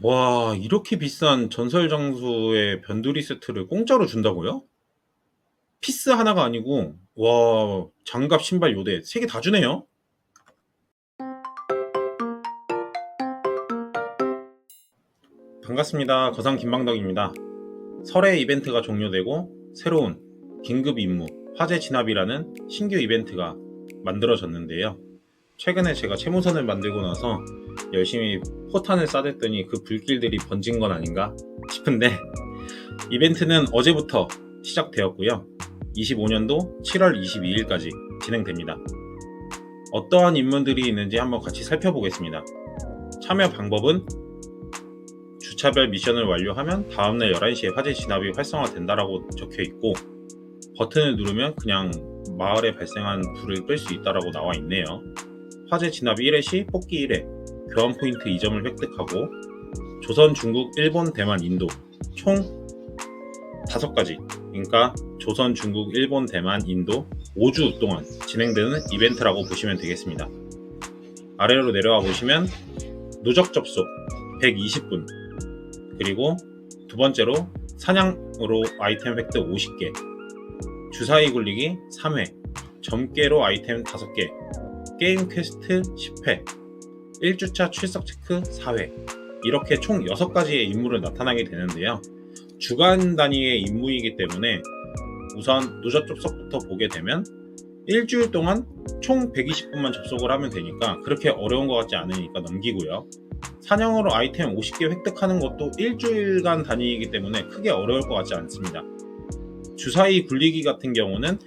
와, 이렇게 비싼 전설 장수의 변두리 세트를 공짜로 준다고요? 피스 하나가 아니고, 와, 장갑, 신발, 요대, 세 개 다 주네요? 반갑습니다. 거상 김방덕입니다. 설의 이벤트가 종료되고, 새로운 긴급 임무, 화재 진압이라는 신규 이벤트가 만들어졌는데요. 최근에 제가 채무선을 만들고 나서 열심히 포탄을 쏴댔더니 그 불길들이 번진 건 아닌가 싶은데, 이벤트는 어제부터 시작되었고요. 25년도 7월 22일까지 진행됩니다. 어떠한 인물들이 있는지 한번 같이 살펴보겠습니다. 참여 방법은 주차별 미션을 완료하면 다음날 11시에 화재 진압이 활성화된다라고 적혀있고, 버튼을 누르면 그냥 마을에 발생한 불을 끌 수 있다라고 나와 있네요. 화재 진압 1회 시 뽑기 1회, 교환 포인트 2점을 획득하고, 조선, 중국, 일본, 대만, 인도 총 5가지, 그러니까 조선, 중국, 일본, 대만, 인도 5주 동안 진행되는 이벤트라고 보시면 되겠습니다. 아래로 내려와 보시면 누적 접속 120분, 그리고 두 번째로 사냥으로 아이템 획득 50개, 주사위 굴리기 3회, 점괘로 아이템 5개, 게임 퀘스트 10회, 1주차 출석 체크 4회, 이렇게 총 6가지의 임무를 나타나게 되는데요. 주간 단위의 임무이기 때문에 우선 누적 접속부터 보게 되면 일주일 동안 총 120분만 접속을 하면 되니까 그렇게 어려운 것 같지 않으니까 넘기고요. 사냥으로 아이템 50개 획득하는 것도 일주일간 단위이기 때문에 크게 어려울 것 같지 않습니다. 주사위 굴리기 같은 경우는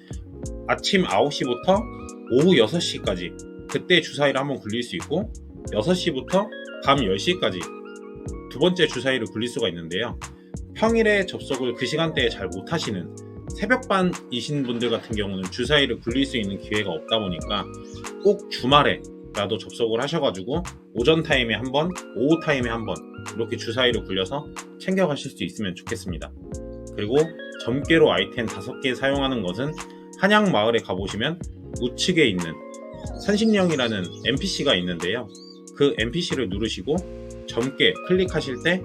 아침 9시부터 오후 6시까지 그때 주사위를 한번 굴릴 수 있고, 6시부터 밤 10시까지 두 번째 주사위를 굴릴 수가 있는데요. 평일에 접속을 그 시간대에 잘 못하시는 새벽반이신 분들 같은 경우는 주사위를 굴릴 수 있는 기회가 없다 보니까 꼭 주말에라도 접속을 하셔가지고 오전 타임에 한번, 오후 타임에 한번 이렇게 주사위를 굴려서 챙겨가실 수 있으면 좋겠습니다. 그리고 점괘로 아이템 5개 사용하는 것은 한양 마을에 가보시면 우측에 있는 선신령이라는 NPC가 있는데요. 그 NPC를 누르시고 점괘 클릭하실 때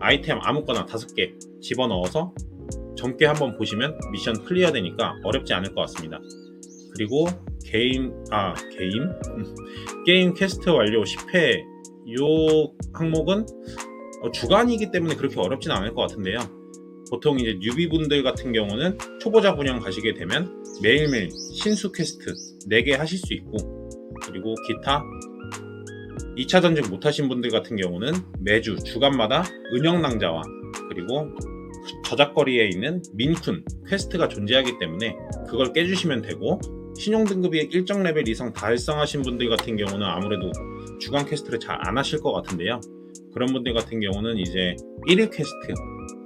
아이템 아무거나 5개 집어넣어서 점괘 한번 보시면 미션 클리어 되니까 어렵지 않을 것 같습니다. 그리고 게임 퀘스트 완료 10회, 이 항목은 주간이기 때문에 그렇게 어렵진 않을 것 같은데요. 보통 이제 뉴비분들 같은 경우는 초보자 분양 가시게 되면 매일매일 신수 퀘스트 4개 하실 수 있고, 그리고 기타 2차 전직 못하신 분들 같은 경우는 매주 주간마다 은영낭자와 그리고 저작거리에 있는 민쿤 퀘스트가 존재하기 때문에 그걸 깨주시면 되고, 신용 등급이 일정 레벨 이상 달성하신 분들 같은 경우는 아무래도 주간 퀘스트를 잘 안 하실 것 같은데요. 그런 분들 같은 경우는 이제 1일 퀘스트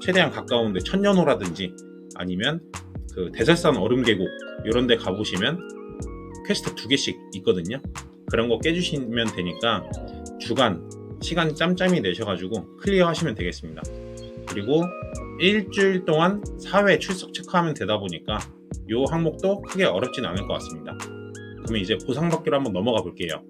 최대한 가까운데 천년호라든지 아니면 그 대설산 얼음계곡 이런 데 가보시면 퀘스트 2개씩 있거든요. 그런 거 깨주시면 되니까 주간 시간 짬짬이 내셔가지고 클리어 하시면 되겠습니다. 그리고 일주일 동안 4회 출석 체크하면 되다 보니까 이 항목도 크게 어렵진 않을 것 같습니다. 그러면 이제 보상 받기로 한번 넘어가 볼게요.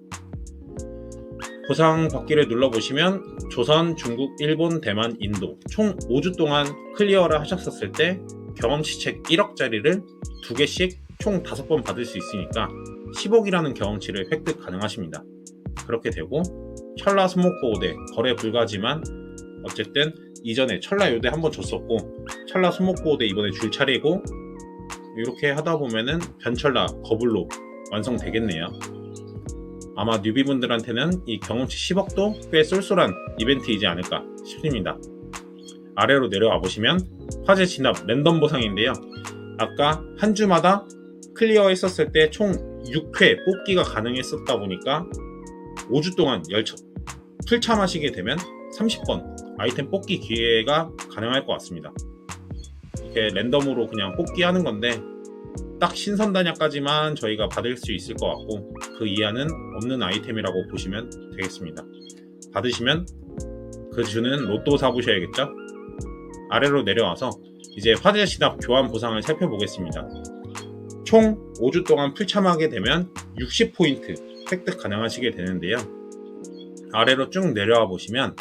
보상 받기를 눌러보시면 조선, 중국, 일본, 대만, 인도 총 5주 동안 클리어를 하셨었을 때 경험치 책 1억짜리를 2개씩 총 5번 받을 수 있으니까 10억이라는 경험치를 획득 가능하십니다. 그렇게 되고 철라 스모커 5대 거래 불가지만 어쨌든 이전에 철라 요대 한번 줬었고 철라 스모커 5대 이번에 줄 차례고, 이렇게 하다 보면은 변철라 거블로 완성되겠네요. 아마 뉴비분들한테는 이 경험치 10억도 꽤 쏠쏠한 이벤트이지 않을까 싶습니다. 아래로 내려와 보시면 화재 진압 랜덤 보상인데요. 아까 한 주마다 클리어 했었을 때 총 6회 뽑기가 가능했었다 보니까 5주 동안 풀참하시게 되면 30번 아이템 뽑기 기회가 가능할 것 같습니다. 이렇게 랜덤으로 그냥 뽑기 하는 건데 딱 신선 단약까지만 저희가 받을 수 있을 것 같고 그 이하는 없는 아이템이라고 보시면 되겠습니다. 받으시면 그 주는 로또 사보셔야겠죠? 아래로 내려와서 이제 화재 진압 교환 보상을 살펴보겠습니다. 총 5주 동안 풀참하게 되면 60포인트 획득 가능하시게 되는데요. 아래로 쭉 내려와 보시면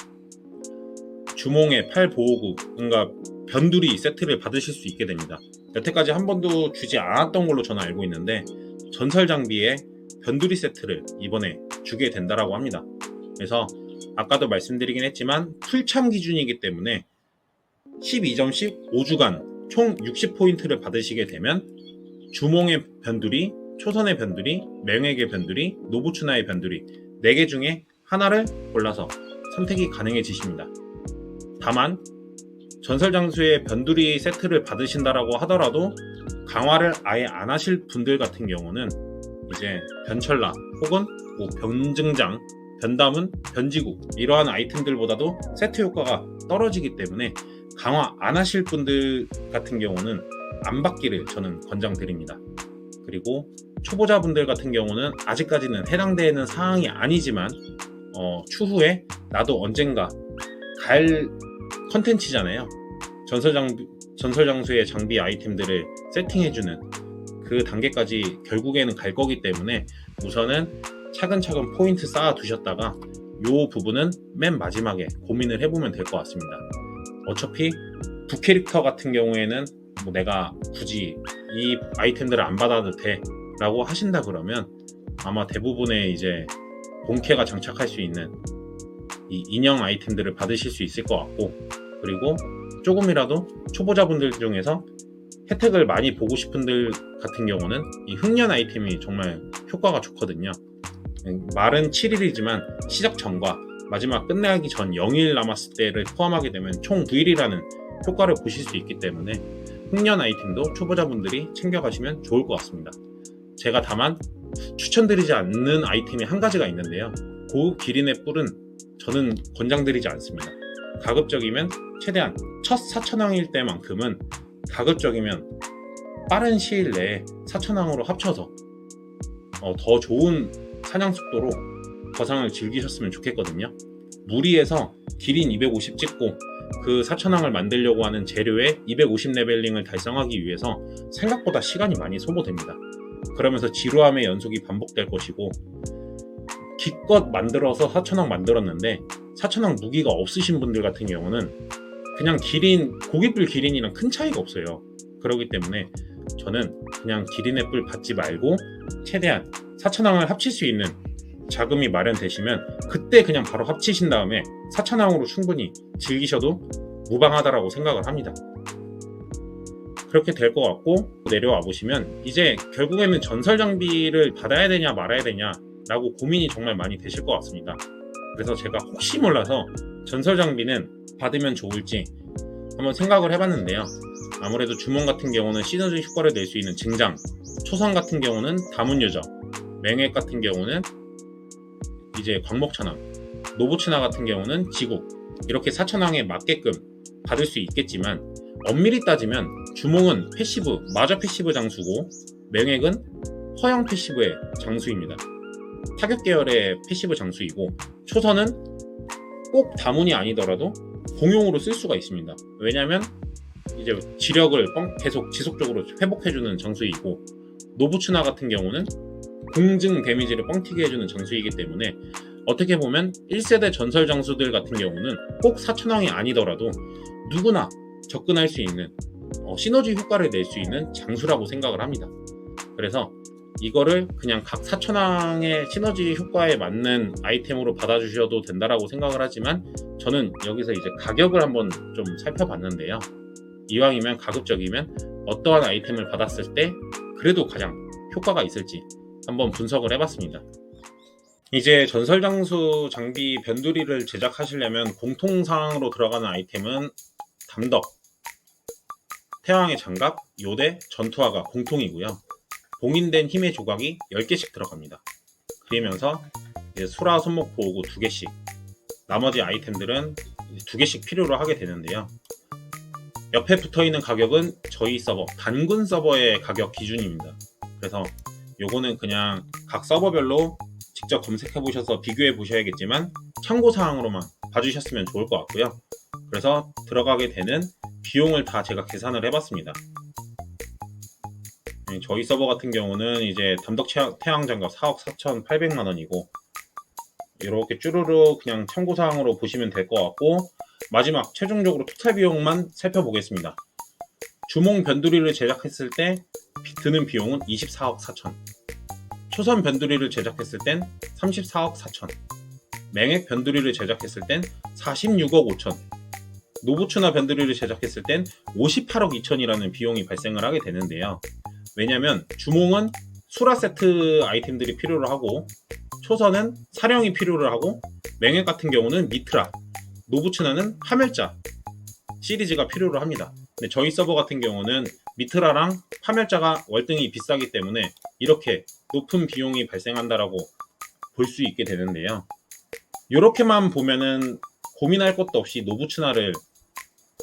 주몽의 팔 보호구, 그러니까 변두리 세트를 받으실 수 있게 됩니다. 여태까지 한 번도 주지 않았던 걸로 저는 알고 있는데 전설 장비에 변두리 세트를 이번에 주게 된다라고 합니다. 그래서 아까도 말씀드리긴 했지만 풀참 기준이기 때문에 12점씩 5주간 총 60포인트를 받으시게 되면 주몽의 변두리, 초선의 변두리, 맹획의 변두리, 노부츠나의 변두리 4개 중에 하나를 골라서 선택이 가능해지십니다. 다만 전설장수의 변두리 세트를 받으신다라고 하더라도 강화를 아예 안 하실 분들 같은 경우는 이제 변철라 혹은 뭐 변증장, 변담은, 변지구 이러한 아이템들보다도 세트 효과가 떨어지기 때문에 강화 안 하실 분들 같은 경우는 안 받기를 저는 권장드립니다. 그리고 초보자분들 같은 경우는 아직까지는 해당되는 사항이 아니지만 추후에 나도 언젠가 갈 컨텐츠잖아요. 전설장수의 장비 아이템들을 세팅해주는 그 단계까지 결국에는 갈 거기 때문에 우선은 차근차근 포인트 쌓아 두셨다가 이 부분은 맨 마지막에 고민을 해보면 될 것 같습니다. 어차피 부캐릭터 같은 경우에는 뭐 내가 굳이 이 아이템들을 안 받아도 돼 라고 하신다 그러면 아마 대부분의 이제 본캐가 장착할 수 있는 이 인형 아이템들을 받으실 수 있을 것 같고, 그리고 조금이라도 초보자분들 중에서 혜택을 많이 보고 싶은 분들 같은 경우는 이 흑련 아이템이 정말 효과가 좋거든요. 말은 7일이지만 시작 전과 마지막 끝나기 전 0일 남았을 때를 포함하게 되면 총 9일이라는 효과를 보실 수 있기 때문에 흑련 아이템도 초보자분들이 챙겨가시면 좋을 것 같습니다. 제가 다만 추천드리지 않는 아이템이 한 가지가 있는데요. 고급 기린의 뿔은 저는 권장드리지 않습니다. 가급적이면 최대한 첫 4천왕일 때만큼은 가급적이면 빠른 시일 내에 4천왕으로 합쳐서 더 좋은 사냥 속도로 거상을 즐기셨으면 좋겠거든요. 무리해서 기린 250 찍고 그 4천왕을 만들려고 하는 재료에 250 레벨링을 달성하기 위해서 생각보다 시간이 많이 소모됩니다. 그러면서 지루함의 연속이 반복될 것이고, 기껏 만들어서 4천왕 만들었는데 4천왕 무기가 없으신 분들 같은 경우는 그냥 기린, 고깃불 기린이랑 큰 차이가 없어요. 그렇기 때문에 저는 그냥 기린의 뿔 받지 말고 최대한 4천왕을 합칠 수 있는 자금이 마련되시면 그때 그냥 바로 합치신 다음에 4천왕으로 충분히 즐기셔도 무방하다라고 생각을 합니다. 그렇게 될 것 같고, 내려와 보시면 이제 결국에는 전설 장비를 받아야 되냐 말아야 되냐 라고 고민이 정말 많이 되실 것 같습니다. 그래서 제가 혹시 몰라서 전설 장비는 받으면 좋을지 한번 생각을 해봤는데요. 아무래도 주몽 같은 경우는 시너지 효과를 낼 수 있는 증장, 초선 같은 경우는 다문유저, 맹획 같은 경우는 이제 광목천왕, 노부츠나 같은 경우는 지국, 이렇게 4천왕에 맞게끔 받을 수 있겠지만 엄밀히 따지면 주몽은 패시브, 마저 패시브 장수고 맹획은 허용 패시브의 장수입니다. 타격 계열의 패시브 장수이고, 초선은 꼭 다문이 아니더라도 공용으로 쓸 수가 있습니다. 왜냐면 이제 지력을 계속 지속적으로 회복해주는 장수이고, 노부츠나 같은 경우는 공증 데미지를 뻥튀기 해주는 장수이기 때문에 어떻게 보면 1세대 전설 장수들 같은 경우는 꼭 4천왕이 아니더라도 누구나 접근할 수 있는 시너지 효과를 낼 수 있는 장수라고 생각을 합니다. 그래서 이거를 그냥 각 4천왕의 시너지 효과에 맞는 아이템으로 받아주셔도 된다라고 생각을 하지만, 저는 여기서 이제 가격을 한번 좀 살펴봤는데요. 이왕이면 가급적이면 어떠한 아이템을 받았을 때 그래도 가장 효과가 있을지 한번 분석을 해봤습니다. 이제 전설장수 장비 변두리를 제작하시려면 공통사항으로 들어가는 아이템은 담덕, 태왕의 장갑, 요대, 전투화가 공통이고요. 봉인된 힘의 조각이 10개씩 들어갑니다. 그러면서 이제 수라 손목 보호구 2개씩, 나머지 아이템들은 2개씩 필요로 하게 되는데요. 옆에 붙어있는 가격은 저희 서버, 단군 서버의 가격 기준입니다. 그래서 요거는 그냥 각 서버별로 직접 검색해 보셔서 비교해 보셔야겠지만 참고사항으로만 봐주셨으면 좋을 것 같고요. 그래서 들어가게 되는 비용을 다 제가 계산을 해봤습니다. 저희 서버 같은 경우는 이제 담덕 태양장갑 4억 4,800만 원이고, 이렇게 쭈루루 그냥 참고사항으로 보시면 될 것 같고, 마지막 최종적으로 토탈 비용만 살펴보겠습니다. 주몽 변두리를 제작했을 때 드는 비용은 24억 4천, 초선 변두리를 제작했을 땐 34억 4천, 맹액 변두리를 제작했을 땐 46억 5천, 노부츠나 변두리를 제작했을 땐 58억 2천이라는 비용이 발생을 하게 되는데요. 왜냐면 주몽은 수라 세트 아이템들이 필요로 하고, 초선은 사령이 필요로 하고, 맹액 같은 경우는 미트라, 노부츠나는 파멸자 시리즈가 필요로 합니다. 근데 저희 서버 같은 경우는 미트라랑 파멸자가 월등히 비싸기 때문에 이렇게 높은 비용이 발생한다라고 볼 수 있게 되는데요. 이렇게만 보면은 고민할 것도 없이 노부츠나를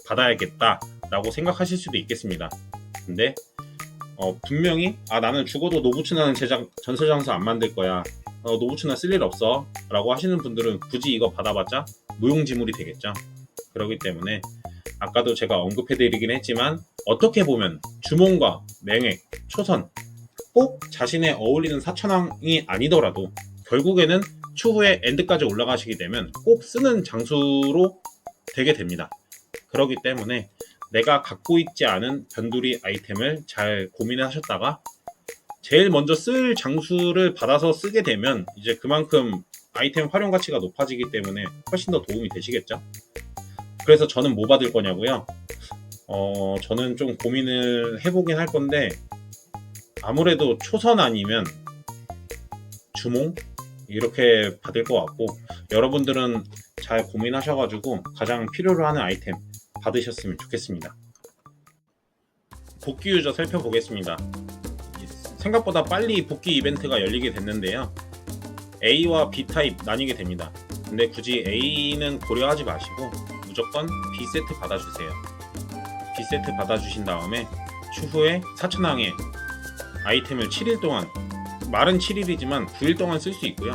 받아야겠다라고 생각하실 수도 있겠습니다. 근데 분명히 나는 죽어도 노부츠나는 전설장사 안 만들 거야, 노부츠나 쓸 일 없어 라고 하시는 분들은 굳이 이거 받아봤자 무용지물이 되겠죠. 그렇기 때문에 아까도 제가 언급해드리긴 했지만 어떻게 보면 주몽과 맹액, 초선 꼭 자신에 어울리는 사천왕이 아니더라도 결국에는 추후에 엔드까지 올라가시게 되면 꼭 쓰는 장수로 되게 됩니다. 그렇기 때문에 내가 갖고 있지 않은 변두리 아이템을 잘 고민하셨다가 제일 먼저 쓸 장수를 받아서 쓰게 되면 이제 그만큼 아이템 활용 가치가 높아지기 때문에 훨씬 더 도움이 되시겠죠. 그래서 저는 뭐 받을 거냐고요? 저는 좀 고민을 해보긴 할 건데 아무래도 초선 아니면 주몽 이렇게 받을 것 같고, 여러분들은 잘 고민하셔가지고 가장 필요로 하는 아이템 받으셨으면 좋겠습니다. 복귀 유저 살펴보겠습니다. 생각보다 빨리 복귀 이벤트가 열리게 됐는데요. A와 B 타입 나뉘게 됩니다. 근데 굳이 A는 고려하지 마시고 무조건 B 세트 받아주세요. B 세트 받아주신 다음에 추후에 사천왕의 아이템을 7일 동안, 말은 7일이지만 9일 동안 쓸 수 있고요.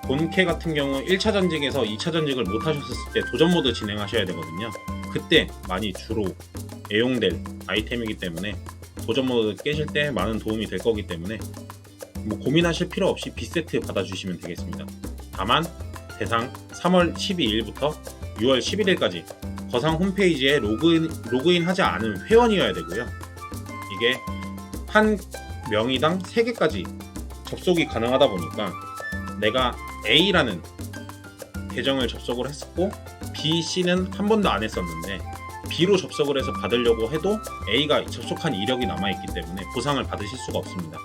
본캐 같은 경우 1차 전직에서 2차 전직을 못 하셨을 때 도전 모드 진행하셔야 되거든요. 그때 많이 주로 애용될 아이템이기 때문에 도전 모드 깨실 때 많은 도움이 될 거기 때문에 뭐 고민하실 필요 없이 B세트 받아주시면 되겠습니다. 다만 대상 3월 12일부터 6월 11일까지 거상 홈페이지에 로그인 하지 않은 회원이어야 되고요. 이게 한 명의당 3개까지 접속이 가능하다 보니까 내가 A라는 계정을 접속을 했었고 B, C는 한 번도 안 했었는데 B로 접속을 해서 받으려고 해도 A가 접속한 이력이 남아있기 때문에 보상을 받으실 수가 없습니다.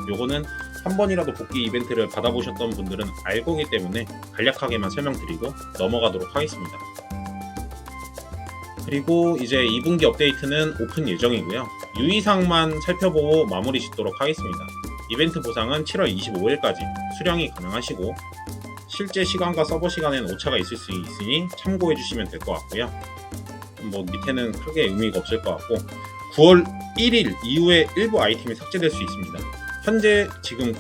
요거는 한 번이라도 복귀 이벤트를 받아보셨던 분들은 알 거기 때문에 간략하게만 설명드리고 넘어가도록 하겠습니다. 그리고 이제 2분기 업데이트는 오픈 예정이고요. 유의사항만 살펴보고 마무리 짓도록 하겠습니다. 이벤트 보상은 7월 25일까지 수령이 가능하시고 실제 시간과 서버 시간에는 오차가 있을 수 있으니 참고해 주시면 될 것 같고요. 뭐 밑에는 크게 의미가 없을 것 같고 9월 1일 이후에 일부 아이템이 삭제될 수 있습니다. 현재 지금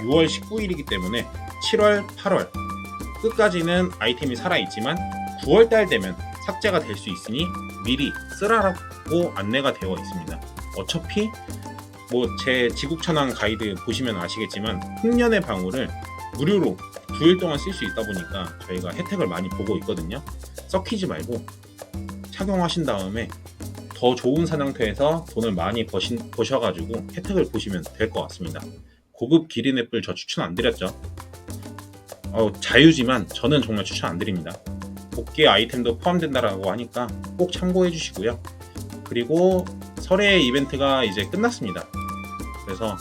6월 19일이기 때문에 7월, 8월 끝까지는 아이템이 살아있지만 9월달 되면 삭제가 될 수 있으니 미리 쓰라고 안내가 되어 있습니다. 어차피 뭐 제 지국천왕 가이드 보시면 아시겠지만 흑년의 방울을 무료로 9일 동안 쓸 수 있다 보니까 저희가 혜택을 많이 보고 있거든요. 썩히지 말고 착용하신 다음에 더 좋은 사냥터에서 돈을 많이 버셔가지고 혜택을 보시면 될 것 같습니다. 고급 기린 애플 저 추천 안 드렸죠? 자유지만 저는 정말 추천 안 드립니다. 복귀 아이템도 포함된다라고 하니까 꼭 참고해 주시고요. 그리고 설의 이벤트가 이제 끝났습니다. 그래서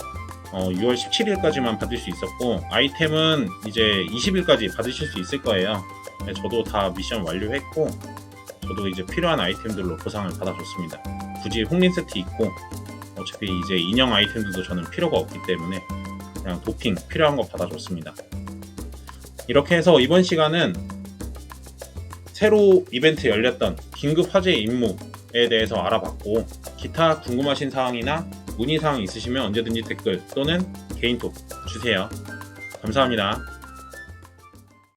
6월 17일까지만 받을 수 있었고 아이템은 이제 20일까지 받으실 수 있을 거예요. 저도 다 미션 완료했고 저도 이제 필요한 아이템들로 보상을 받아줬습니다. 굳이 홍린 세트 있고 어차피 이제 인형 아이템들도 저는 필요가 없기 때문에 그냥 도핑 필요한 거 받아줬습니다. 이렇게 해서 이번 시간은 새로 이벤트 열렸던 긴급 화재 임무에 대해서 알아봤고 기타 궁금하신 사항이나 문의사항 있으시면 언제든지 댓글 또는 개인톡 주세요. 감사합니다.